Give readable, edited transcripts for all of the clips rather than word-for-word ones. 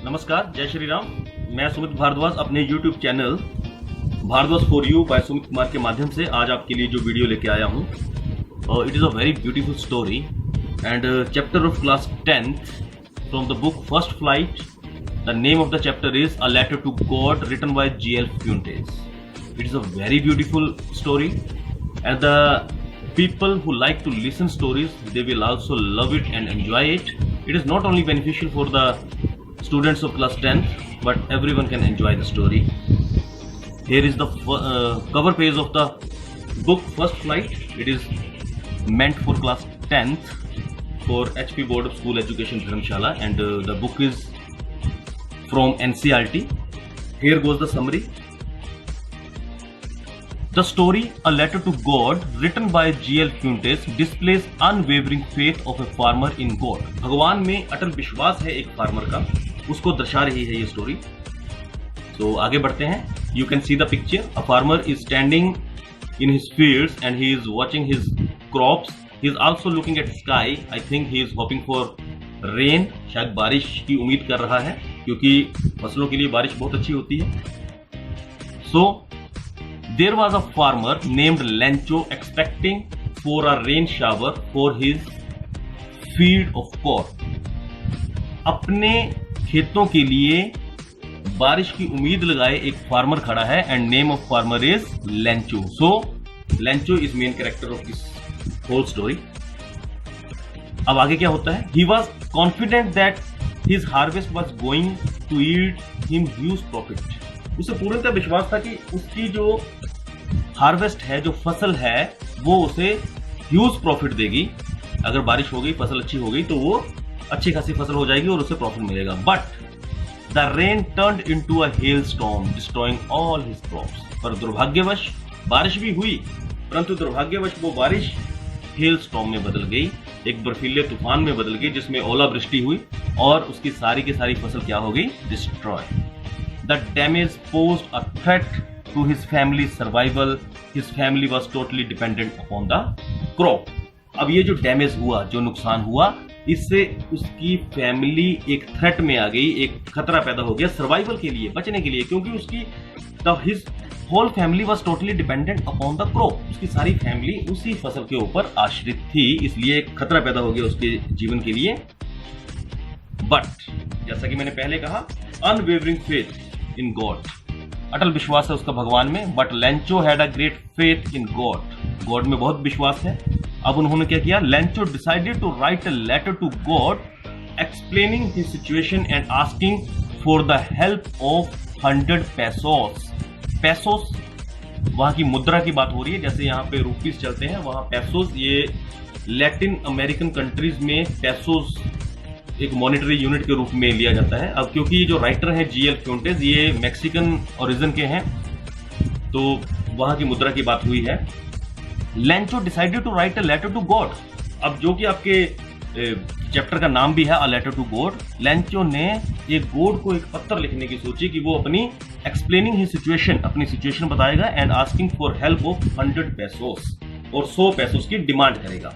नमस्कार, जय श्री राम। मैं सुमित भारद्वाज अपने YouTube channel Bhardwaj for you by Sumit Kumar के माध्यम से आज आपके लिए जो वीडियो लेके आया हूँ, it is a very beautiful story and chapter of class 10th from the book first flight. The name of the chapter is a letter to God written by G.L. Fuentes. It is a very beautiful story and the people who like to listen stories, they will also love it and enjoy it. It is not only beneficial for the students of class 10th, but everyone can enjoy the story. Here is the cover page of the book First Flight. It is meant for class 10th for HP Board of School Education Dharamshala, and the book is from NCERT. Here goes the summary. The story, A Letter to God, written by G.L. Fuentes, displays unwavering faith of a farmer in God. भगवान में अटल विश्वास है एक farmer का, उसको दर्शा रही है ये स्टोरी. तो आगे बढ़ते हैं. You can see the picture. A farmer is standing in his fields and he is watching his crops. He is also looking at sky. I think he is hoping for rain. शायद बारिश की उम्मीद कर रहा है क्योंकि फसलों के लिए बारिश बहुत अच्छी होती है. So there was a farmer named Lencho expecting for a rain shower for his field of corn. अपने खेतों के लिए बारिश की उम्मीद लगाए एक फार्मर खड़ा है and name of farmer is Lencho. So Lencho is main character of this whole story. अब आगे क्या होता है? He was confident that his harvest was going to yield him huge profit. उसे पूर्णतः विश्वास था कि उसकी जो हार्वेस्ट है, जो फसल है, वो उसे ह्यूज प्रॉफिट देगी. अगर बारिश हो गई, फसल अच्छी हो गई तो वो अच्छी खासी फसल हो जाएगी और उसे प्रॉफिट मिलेगा. But the rain turned into a hello storm destroying all his crops. पर दुर्भाग्यवश बारिश भी हुई, परंतु दुर्भाग्यवश वो बारिश हेल स्टॉर्म में बदल गई, एक बर्फीले तूफान में बदल गई जिसमें ओलावृष्टि हुई और उसकी सारी की सारी फसल क्या हो गई? Destroy. The damage posed a threat to his family's survival. His family was totally dependent upon the crop. अब ये जो डैमेज हुआ, जो नुकसान हुआ, इससे उसकी फैमिली एक थ्रेट में आ गई, एक खतरा पैदा हो गया सर्वाइवल के लिए, बचने के लिए, क्योंकि उसकी his whole family was totally dependent upon the crop. उसकी सारी फैमिली उसी फसल के ऊपर आश्रित थी, इसलिए एक खतरा पैदा हो गया उसके जीवन के लिए. बट जैसा कि मैंने पहले कहा, अनवेवरिंग फेथ इन गॉड, अटल विश्वास है उसका भगवान में. But Lencho had a great faith in God, God में बहुत विश्वास है. अब उन्होंने क्या किया? Lencho decided to write a letter to God explaining his situation and asking for the help of 100 pesos. Pesos वहां की मुद्रा की बात हो रही है, जैसे यहाँ पे रुपीस चलते हैं, वहां पेसोस, ये लैटिन अमेरिकन कंट्रीज में पेसोस एक मॉनेटरी यूनिट के रूप में लिया जाता है. अब क्योंकि जो राइटर है G.L. Fuentes, ये मैक्सिकन ओरिजिन के हैं, तो वहां की मुद्रा की बात हुई है. Lencho decided to write a letter to God. अब जो कि आपके चैप्टर का नाम भी है a letter to God, Lencho ने एक गॉड को एक पत्र लिखने की सोची कि वो अपनी एक्सप्लेनिंग हिज सिचुएशन, अपनी सिचुएशन बताएगा and asking for help of 100 pesos, और 100 pesos की डिमांड करेगा.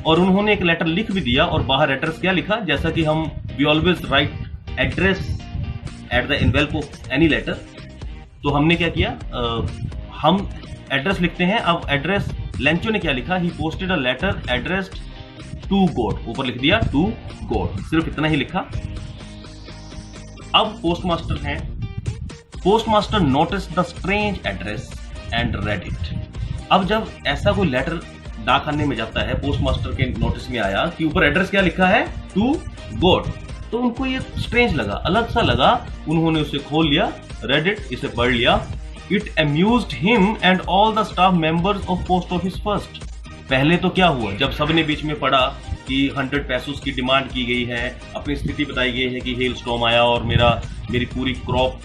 और उन्होंने एक लेटर लिख भी दिया और बाहर एड्रेस क्या लिखा? जैसा कि हम we always write address at the envelope of any letter, तो हमने क्या किया? हम एड्रेस लिखते हैं. अब एड्रेस लेंचो ने क्या लिखा? He posted a letter addressed to God, ऊपर लिख दिया टू गॉड, सिर्फ इतना ही लिखा. अब पोस्टमास्टर हैं. Postmaster notice the strange address and read it. अब जब ऐसा कोई लेटर डाक खाने में जाता है, पोस्टमास्टर के नोटिस में आया कि ऊपर एड्रेस क्या लिखा है? टू गॉड, तो उनको ये स्ट्रेंज लगा, अलग सा लगा. उन्होंने उसे खोल लिया, रेड इट, इसे पढ़ लिया. It amused him and all the staff members of post office first. पहले तो क्या हुआ, जब सबने बीच में पढ़ा कि 100 pesos की डिमांड की गई है, अपनी स्थिति बताई गई है कि हेल स्टॉर्म आया और मेरी पूरी क्रॉप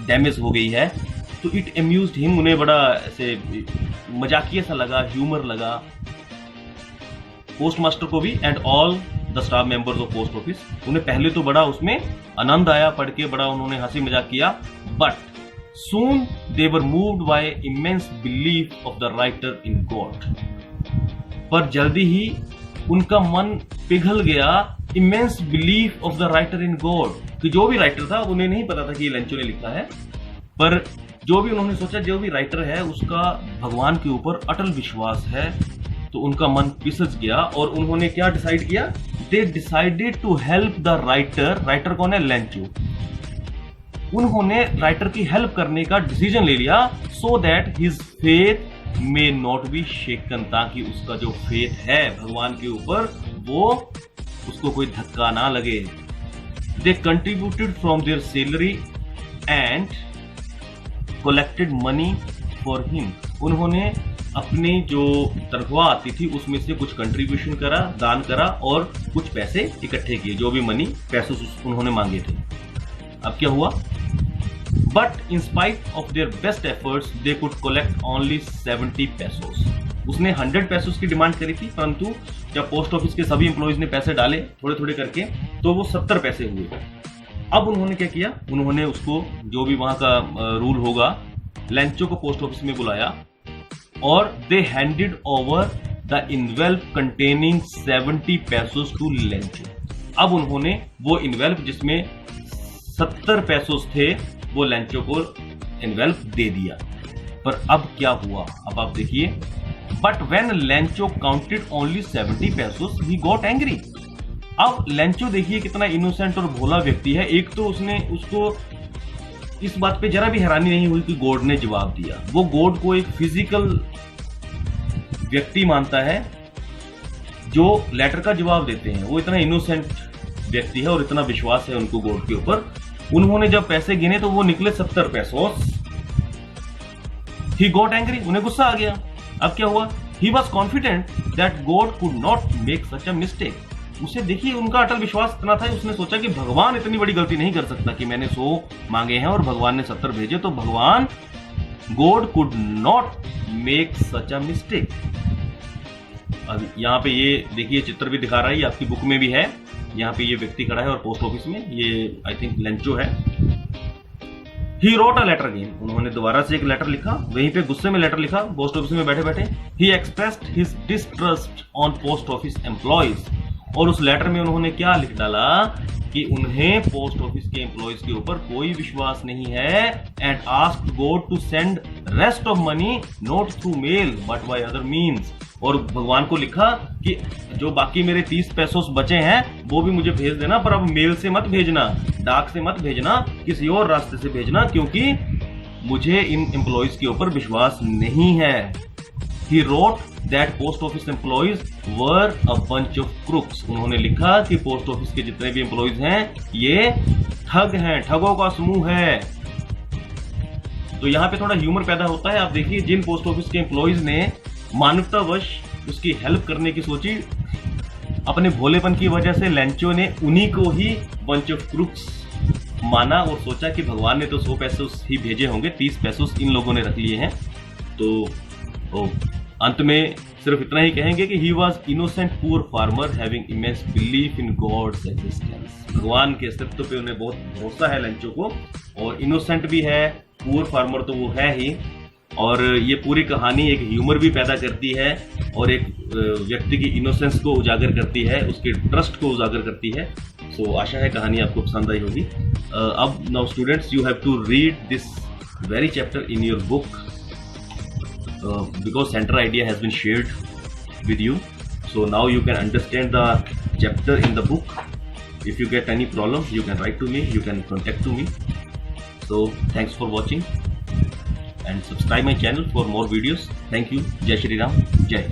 डैमेज हो गई है, तो इट अम्यूज्ड हिम, उन्हें बड़ा ऐसे मजाकिया सा लगा, ह्यूमर लगा पोस्टमास्टर को भी and all the staff members of post office. उन्हें पहले तो बड़ा उसमें आनंद आया, पढ़ के बड़ा उन्होंने हंसी मजाक किया. But soon they were moved by immense belief of the writer in God. पर जल्दी ही उनका मन पिघल गया immense belief of the writer in God, कि जो भी राइटर था उन्हें नहीं पता था कि ये लेंचो ने लिखा है, पर जो भी उन्होंने सोचा जो भी राइटर है उसका भगवान के ऊपर अटल विश्वास है, तो उनका मन पिसज गया और उन्होंने क्या डिसाइड किया, they decided to help the writer. Writer कौन है, लेंचो। उन्होंने राइटर की हेल्प करने का डिसीजन ले लिया, so that his faith may not be shaken, ताकि उसका जो फेथ है भगवान के ऊपर वो उसको कोई धक्का ना लगे। They contributed from their salary and collected money for him. उन्होंने अपनी जो तनख्वाह आती थी उसमें से कुछ कंट्रीब्यूशन करा, दान करा और कुछ पैसे इकट्ठे किए, जो भी मनी पैसे उन्होंने मांगे थे। अब क्या हुआ, but in spite of their best efforts they could collect only 70 pesos. उसने 100 पेसोस की डिमांड करी थी, परंतु जब पोस्ट ऑफिस के सभी एम्प्लॉइज ने पैसे डाले थोड़े थोड़े करके, तो वो 70 पैसे हुए। अब उन्होंने क्या किया, उन्होंने उसको जो भी वहां का रूल होगा, लेंचो को पोस्ट ऑफिस में बुलाया और they handed over the envelope containing 70 pesos to Lencho. अब उन्होंने वो इनवेल्प जिसमें 70 पेसोस थे वो लेंचो को इनवेल्प दे दिया। पर अब क्या हुआ, अब आप देखिए, but when Lencho counted only 70 pesos he got angry. अब लेंचो देखिए कितना इनोसेंट और भोला व्यक्ति है, एक तो उसने उसको इस बात पे जरा भी हैरानी नहीं हुई कि गॉड ने जवाब दिया। वो गॉड को एक फिजिकल व्यक्ति मानता है जो लेटर का जवाब देते हैं, वो इतना इनोसेंट व्यक्ति है और इतना विश्वास है उनको गॉड के ऊपर। उन्होंने जब पैसे गिने तो वो निकले 70 पेसोस। ही गॉट एंग्री, उन्हें गुस्सा आ गया। अब क्या हुआ, he was confident that God could not make such a mistake. उसे देखिए उनका अटल विश्वास इतना था, उसने सोचा कि भगवान इतनी बड़ी गलती नहीं कर सकता कि मैंने 100 मांगे हैं और भगवान ने 70 भेजे, तो भगवान God could not make such a mistake. अब यहाँ पे ये देखिए चित्र भी दिखा रहा है, ये आपकी बुक में भी है। यहाँ पे ये व्यक्ति खड़ा है और पोस्ट ऑफिस में ये आई थिंक लेंचो है। He wrote a letter again, उन्होंने दोबारा से एक लेटर लिखा, वहीं पे गुस्से में लेटर लिखा पोस्ट ऑफिस में बैठे बैठे। ही expressed his distrust on post office employees, और उस लेटर में उन्होंने क्या लिख डाला कि उन्हें पोस्ट ऑफिस के एम्प्लॉयज के ऊपर कोई विश्वास नहीं है, and asked God to send rest of money not through mail but by other means. और भगवान को लिखा कि जो बाकी मेरे 30 पेसोस बचे हैं वो भी मुझे भेज देना, पर अब मेल से मत भेजना, डाक से मत भेजना, किसी और रास्ते से भेजना, क्योंकि मुझे इन एम्प्लॉयज के ऊपर विश्वास नहीं है। He wrote that post office employees were a bunch of crooks. उन्होंने लिखा कि पोस्ट ऑफिस के जितने भी एम्प्लॉयज हैं ये ठग हैं, ठगों का समूह है। तो यहाँ पे थोड़ा ह्यूमर पैदा होता है। आप देखिए जिन पोस्ट ऑफिस के एम्प्लॉयज ने मानवतावश उसकी हेल्प करने की सोची, अपने भोलेपन की वजह से लेंचो ने उन्हीं को ही बंच ऑफ क्रूक्स माना और सोचा कि भगवान ने तो 100 पेसोस ही भेजे होंगे, 30 पेसोस इन लोगों ने रख लिए हैं। तो अंत में सिर्फ इतना ही कहेंगे कि he was innocent poor farmer having immense belief in God's existence. भगवान के अस्तित्व पे उन्हें बहुत भरोसा है लेंचो को, और इनोसेंट भी है, पुअर फार्मर तो वो है ही। और ये पूरी कहानी एक ह्यूमर भी पैदा करती है और एक व्यक्ति की इनोसेंस को उजागर करती है, उसके ट्रस्ट को उजागर करती है। सो आशा है कहानी आपको पसंद आई होगी। अब now students you have to read this very chapter in your book because center idea has been shared with you, so now you can understand the chapter in the book. If you get any problem you can write to me, you can contact to me. So thanks for watching and subscribe my channel for more videos. Thank you. Jai Shri Ram. Jai.